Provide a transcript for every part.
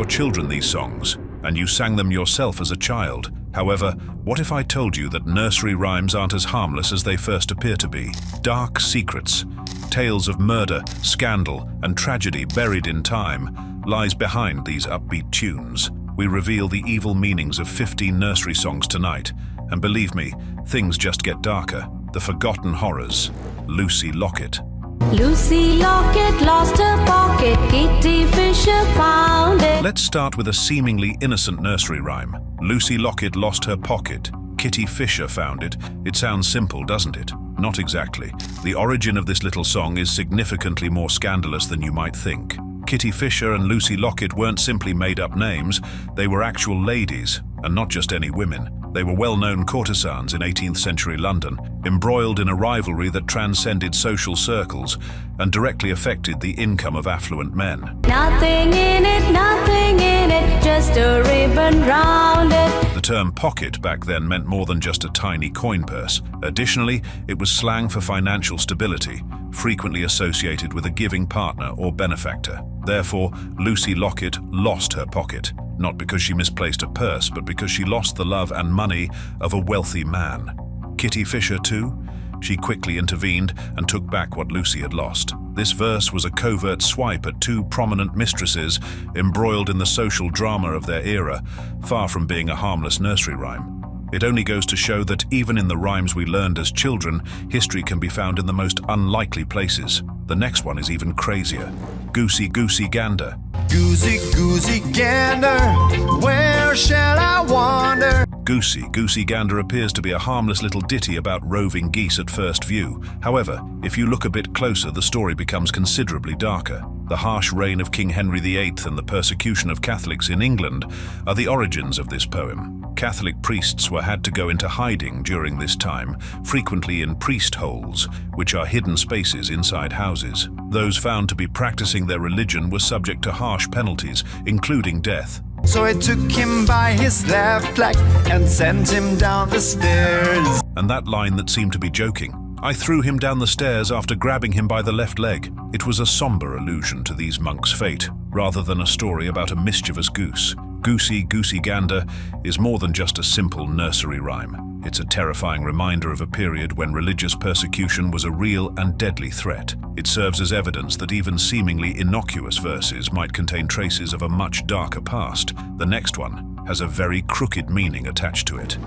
your children these songs, and you sang them yourself as a child. However, what if I told you that nursery rhymes aren't as harmless as they first appear to be? Dark secrets, tales of murder, scandal, and tragedy buried in time lies behind these upbeat tunes. We reveal the evil meanings of 15 nursery songs tonight, and believe me, things just get darker. The forgotten horrors. Lucy Locket. Lucy Locket lost her pocket, Kitty Fisher found it. Let's start with a seemingly innocent nursery rhyme. Lucy Locket lost her pocket, Kitty Fisher found it. It sounds simple, doesn't it? Not exactly. The origin of this little song is significantly more scandalous than you might think. Kitty Fisher and Lucy Locket weren't simply made-up names, they were actual ladies, and not just any women. They were well-known courtesans in 18th century London, embroiled in a rivalry that transcended social circles and directly affected the income of affluent men. Nothing in it, just a ribbon round it. The term pocket back then meant more than just a tiny coin purse. Additionally, it was slang for financial stability, frequently associated with a giving partner or benefactor. Therefore, Lucy Locket lost her pocket, not because she misplaced a purse, but because she lost the love and money of a wealthy man. Kitty Fisher too? She quickly intervened and took back what Lucy had lost. This verse was a covert swipe at two prominent mistresses embroiled in the social drama of their era, far from being a harmless nursery rhyme. It only goes to show that even in the rhymes we learned as children, history can be found in the most unlikely places. The next one is even crazier. Goosey, goosey, gander. Goosey, goosey, gander, where shall I wander? Goosey, goosey, gander appears to be a harmless little ditty about roving geese at first view. However, if you look a bit closer, the story becomes considerably darker. The harsh reign of King Henry VIII and the persecution of Catholics in England are the origins of this poem. Catholic priests were had to go into hiding during this time, frequently in priest holes, which are hidden spaces inside houses. Those found to be practicing their religion were subject to harsh penalties, including death. So I took him by his left leg and sent him down the stairs. And that line that seemed to be joking. I threw him down the stairs after grabbing him by the left leg. It was a somber allusion to these monks' fate, rather than a story about a mischievous goose. Goosey, goosey, gander is more than just a simple nursery rhyme. It's a terrifying reminder of a period when religious persecution was a real and deadly threat. It serves as evidence that even seemingly innocuous verses might contain traces of a much darker past. The next one has a very crooked meaning attached to it.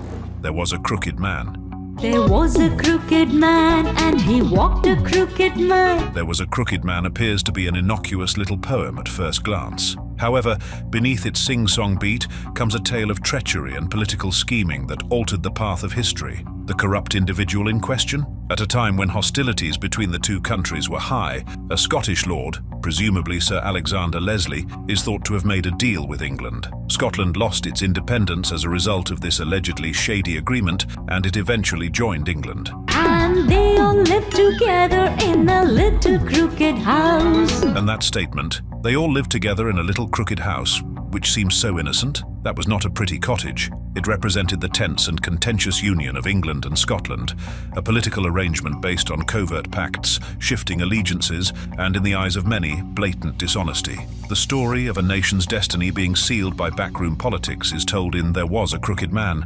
There was a crooked man. There was a crooked man, and he walked a crooked man. There was a crooked man appears to be an innocuous little poem at first glance. However, beneath its sing-song beat comes a tale of treachery and political scheming that altered the path of history. The corrupt individual in question? At a time when hostilities between the two countries were high, a Scottish lord, presumably Sir Alexander Leslie, is thought to have made a deal with England. Scotland lost its independence as a result of this allegedly shady agreement, and it eventually joined England. And they all lived together in a little crooked house. And that statement, they all lived together in a little crooked house, which seems so innocent. That was not a pretty cottage. It represented the tense and contentious union of England and Scotland, a political arrangement based on covert pacts, shifting allegiances, and, in the eyes of many, blatant dishonesty. The story of a nation's destiny being sealed by backroom politics is told in There Was a Crooked Man,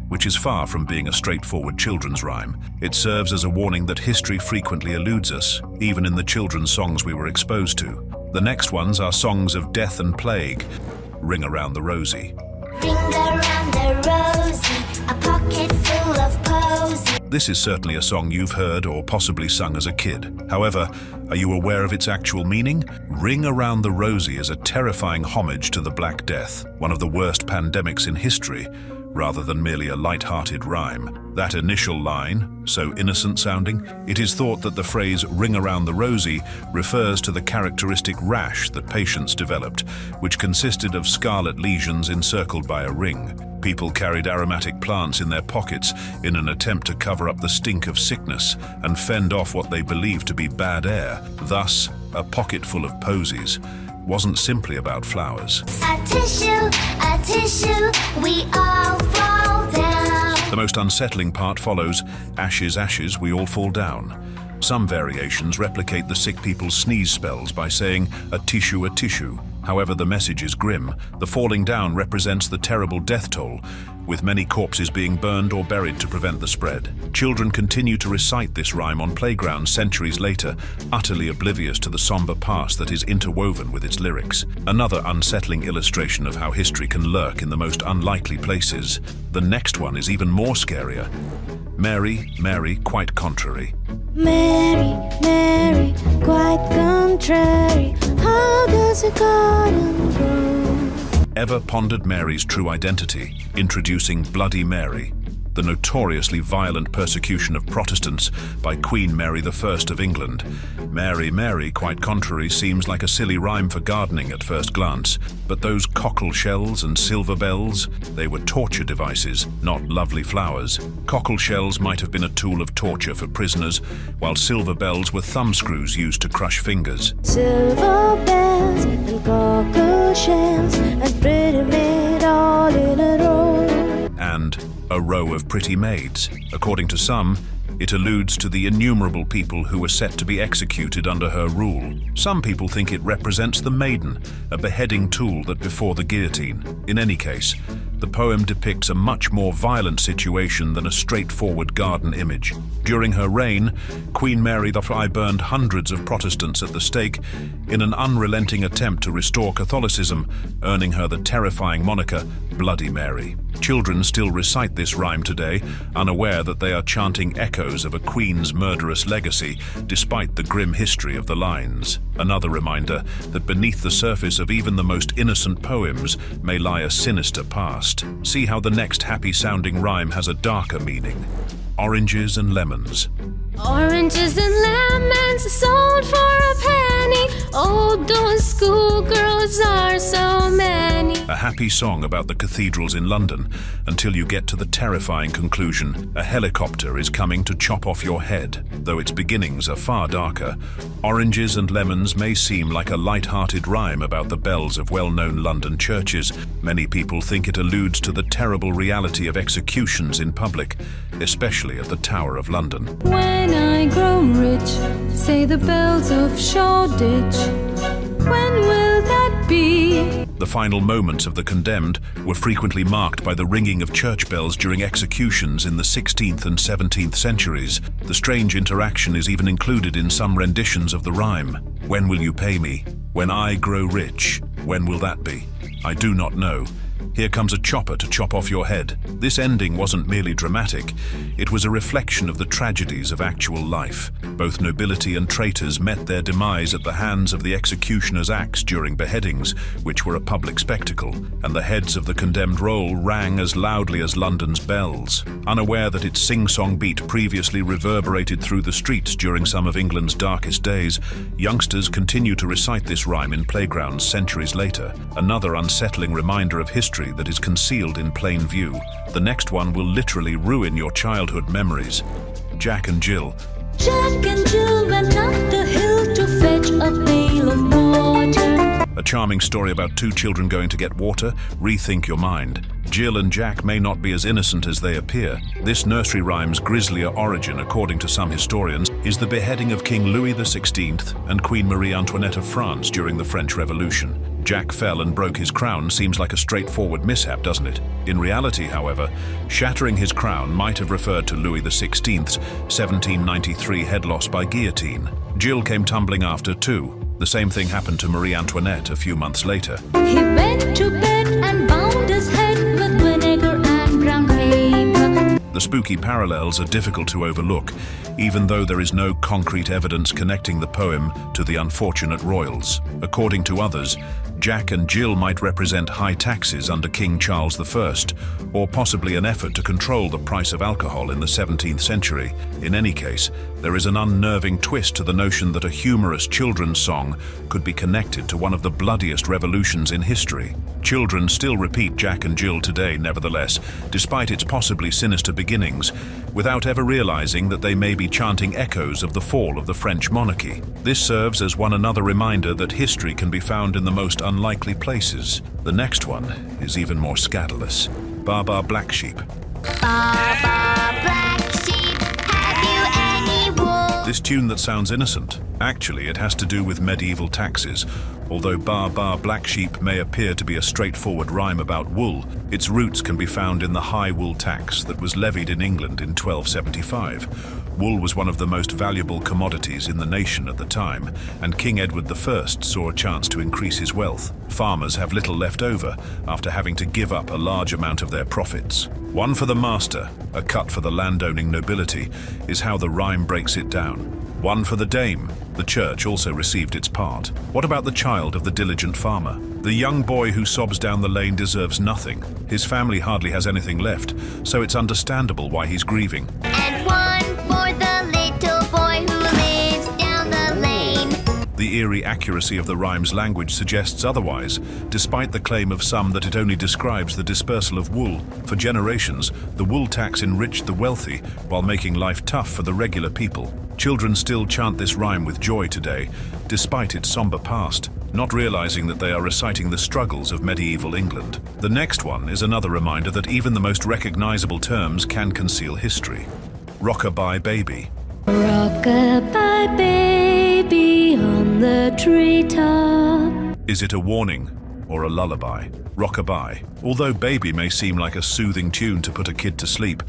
which is far from being a straightforward children's rhyme. It serves as a warning that history frequently eludes us, even in the children's songs we were exposed to. The next ones are songs of death and plague. Ring Around the Rosie. Ring around the rosy, a pocket full of posies. This is certainly a song you've heard or possibly sung as a kid. However, are you aware of its actual meaning? Ring Around the Rosie is a terrifying homage to the Black Death, one of the worst pandemics in history, rather than merely a light-hearted rhyme. That initial line, so innocent sounding, it is thought that the phrase ring around the rosy refers to the characteristic rash that patients developed, which consisted of scarlet lesions encircled by a ring. People carried aromatic plants in their pockets in an attempt to cover up the stink of sickness and fend off what they believed to be bad air. Thus, a pocket full of posies wasn't simply about flowers. A tissue, we all fall down. The most unsettling part follows. Ashes, ashes, we all fall down. Some variations replicate the sick people's sneeze spells by saying a tissue, However, the message is grim. The falling down represents the terrible death toll, with many corpses being burned or buried to prevent the spread. Children continue to recite this rhyme on playgrounds centuries later, utterly oblivious to the somber past that is interwoven with its lyrics. Another unsettling illustration of how history can lurk in the most unlikely places. The next one is even more scarier. Mary, Mary, quite contrary. Mary, Mary, quite contrary. How does a garden grow? Ever pondered Mary's true identity? Introducing Bloody Mary, the notoriously violent persecution of Protestants by Queen Mary I of England. Mary, Mary, quite contrary, seems like a silly rhyme for gardening at first glance, but those cockle shells and silver bells, they were torture devices, not lovely flowers. Cockle shells might have been a tool of torture for prisoners, while silver bells were thumbscrews used to crush fingers. Silver bells and cockle shells and pretty maid all in a row. And a row of pretty maids. According to some, it alludes to the innumerable people who were set to be executed under her rule. Some people think it represents the maiden, a beheading tool that before the guillotine. In any case, the poem depicts a much more violent situation than a straightforward garden image. During her reign, Queen Mary I burned hundreds of Protestants at the stake in an unrelenting attempt to restore Catholicism, earning her the terrifying moniker Bloody Mary. Children still recite this rhyme today, unaware that they are chanting echoes of a queen's murderous legacy, despite the grim history of the lines. Another reminder that beneath the surface of even the most innocent poems may lie a sinister past. See how the next happy-sounding rhyme has a darker meaning. Oranges and lemons. Oranges and lemons sold for a penny. Oh, those schoolgirls are so many. A happy song about the cathedrals in London, until you get to the terrifying conclusion: a helicopter is coming to chop off your head. Though its beginnings are far darker, Oranges and Lemons may seem like a light-hearted rhyme about the bells of well-known London churches. Many people think it alludes to the terrible reality of executions in public, especially at the Tower of London. When I grow rich, say the bells of Shoreditch. When will that be? The final moments of the condemned were frequently marked by the ringing of church bells during executions in the 16th and 17th centuries. The strange interaction is even included in some renditions of the rhyme. When will you pay me? When I grow rich. When will that be? I do not know. Here comes a chopper to chop off your head. This ending wasn't merely dramatic, it was a reflection of the tragedies of actual life. Both nobility and traitors met their demise at the hands of the executioner's axe during beheadings, which were a public spectacle, and the heads of the condemned roll rang as loudly as London's bells. Unaware that its sing-song beat previously reverberated through the streets during some of England's darkest days, youngsters continue to recite this rhyme in playgrounds centuries later. Another unsettling reminder of history that is concealed in plain view. The next one will literally ruin your childhood memories. Jack and Jill. Jack and Jill went up the hill to fetch a pail of water. A charming story about two children going to get water. Rethink your mind. Jill and Jack may not be as innocent as they appear. This nursery rhyme's grislier origin, according to some historians, is the beheading of King Louis XVI and Queen Marie Antoinette of France during the French Revolution. Jack fell and broke his crown seems like a straightforward mishap, doesn't it? In reality, however, shattering his crown might have referred to Louis XVI's 1793 head loss by guillotine. Jill came tumbling after too. The same thing happened to Marie Antoinette a few months later. He went to bed and bound his head with vinegar and brown paper. The spooky parallels are difficult to overlook, even though there is no concrete evidence connecting the poem to the unfortunate royals. According to others, Jack and Jill might represent high taxes under King Charles I, or possibly an effort to control the price of alcohol in the 17th century. In any case, there is an unnerving twist to the notion that a humorous children's song could be connected to one of the bloodiest revolutions in history. Children still repeat Jack and Jill today, nevertheless, despite its possibly sinister beginnings, without ever realizing that they may be chanting echoes of the fall of the French monarchy. This serves as one another reminder that history can be found in the most unlikely places. The next one is even more scandalous. Baba Black Sheep. Baba Black Sheep, have you any wool? This tune that sounds innocent Actually, it has to do with medieval taxes. Although Bar Bar Black Sheep may appear to be a straightforward rhyme about wool, its roots can be found in the high wool tax that was levied in England in 1275. Wool was one of the most valuable commodities in the nation at the time, and King Edward I saw a chance to increase his wealth. Farmers have little left over after having to give up a large amount of their profits. One for the master, a cut for the landowning nobility, is how the rhyme breaks it down. One for the dame, the church also received its part. What about the child of the diligent farmer? The young boy who sobs down the lane deserves nothing. His family hardly has anything left, so it's understandable why he's grieving. And one for the little boy who lives down the lane. The eerie accuracy of the rhyme's language suggests otherwise, despite the claim of some that it only describes the dispersal of wool. For generations, the wool tax enriched the wealthy while making life tough for the regular people. Children still chant this rhyme with joy today, despite its somber past, not realizing that they are reciting the struggles of medieval England. The next one is another reminder that even the most recognizable terms can conceal history. Rock-a-bye baby. Rock-a-bye baby on the treetop. Is it a warning or a lullaby? Rock-a-bye. Although baby may seem like a soothing tune to put a kid to sleep,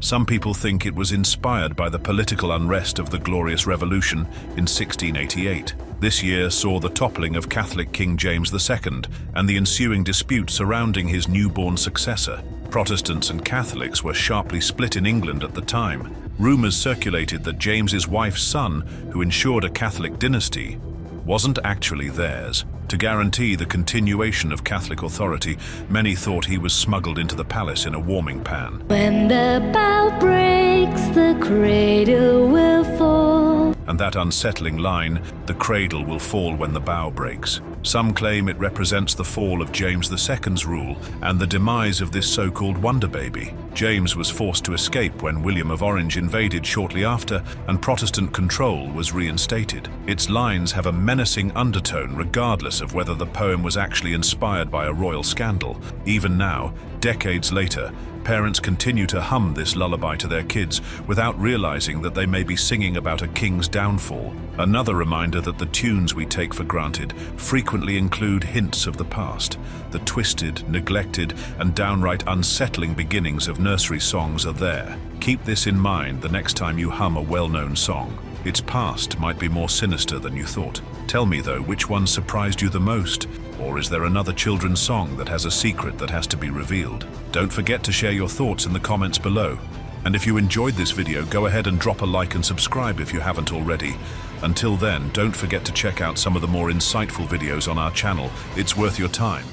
some people think it was inspired by the political unrest of the Glorious Revolution in 1688. This year saw the toppling of Catholic King James II and the ensuing dispute surrounding his newborn successor. Protestants and Catholics were sharply split in England at the time. Rumors circulated that James's wife's son, who ensured a Catholic dynasty, wasn't actually theirs. To guarantee the continuation of Catholic authority, many thought he was smuggled into the palace in a warming pan. When the bough breaks, the cradle will fall. And that unsettling line, "The cradle will fall when the bough breaks." Some claim it represents the fall of James II's rule and the demise of this so-called wonder baby. James was forced to escape when William of Orange invaded shortly after, and Protestant control was reinstated. Its lines have a menacing undertone regardless of whether the poem was actually inspired by a royal scandal. Even now, decades later, parents continue to hum this lullaby to their kids without realizing that they may be singing about a king's downfall. Another reminder that the tunes we take for granted frequently include hints of the past. The twisted, neglected, and downright unsettling beginnings of nursery songs are there. Keep this in mind the next time you hum a well-known song. Its past might be more sinister than you thought. Tell me though, which one surprised you the most? Or is there another children's song that has a secret that has to be revealed? Don't forget to share your thoughts in the comments below. And if you enjoyed this video, go ahead and drop a like and subscribe if you haven't already. Until then, don't forget to check out some of the more insightful videos on our channel. It's worth your time.